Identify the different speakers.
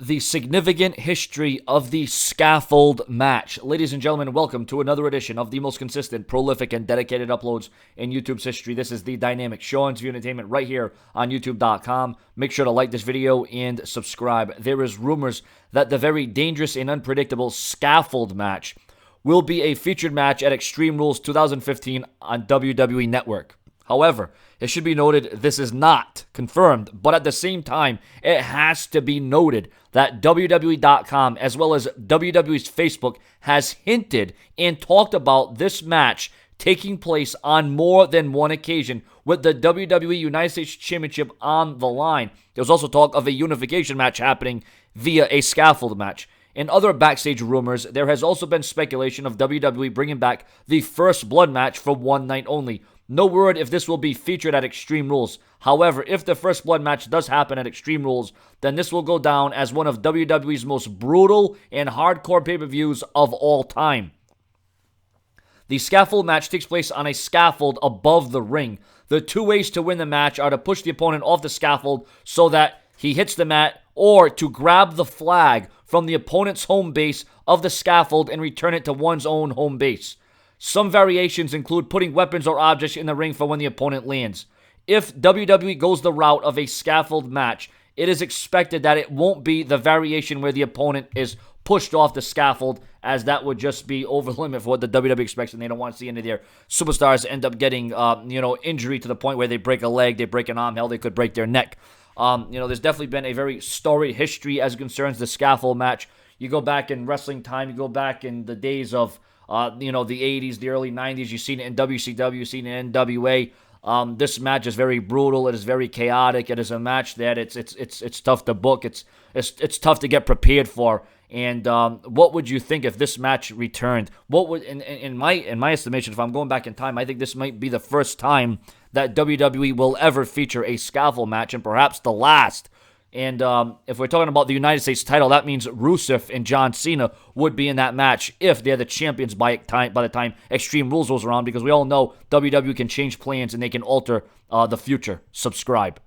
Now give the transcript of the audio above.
Speaker 1: The significant history of the Scaffold match. Ladies and gentlemen, welcome to another edition of the most consistent, prolific, and dedicated uploads in YouTube's history. This is the Dynamic Sean's View Entertainment right here on YouTube.com. Make sure to like this video and subscribe. There is rumors that the very dangerous and unpredictable Scaffold match will be a featured match at Extreme Rules 2015 on WWE Network. However, it should be noted this is not confirmed, but at the same time, it has to be noted that WWE.com as well as WWE's Facebook has hinted and talked about this match taking place on more than one occasion with the WWE United States Championship on the line. There was also talk of a unification match happening via a scaffold match. In other backstage rumors, there has also been speculation of WWE bringing back the First Blood match for one night only. No word if this will be featured at Extreme Rules. However, if the First Blood match does happen at Extreme Rules, then this will go down as one of WWE's most brutal and hardcore pay-per-views of all time. The scaffold match takes place on a scaffold above the ring. The two ways to win the match are to push the opponent off the scaffold so that he hits the mat, or to grab the flag from the opponent's home base of the scaffold and return it to one's own home base. Some variations include putting weapons or objects in the ring for when the opponent lands. If WWE goes the route of a scaffold match, it is expected that it won't be the variation where the opponent is pushed off the scaffold, as that would just be over the limit for what the WWE expects, and they don't want to see any of their superstars end up getting, injury to the point where they break a leg, they break an arm, hell, they could break their neck. There's definitely been a very storied history as it concerns the scaffold match. You go back in wrestling time, you go back in the days of the 80s, the early 90s. You've seen it in WCW, you've seen it in NWA. This match is very brutal. It is very chaotic. It is a match that it's tough to book. It's tough to get prepared for. And what would you think if this match returned? What would in my estimation, if I'm going back in time, I think this might be the first time that WWE will ever feature a scaffold match, and perhaps the last. And if we're talking about the United States title, that means Rusev and John Cena would be in that match if they're the champions by the time Extreme Rules rolls around, because we all know WWE can change plans and they can alter the future. Subscribe.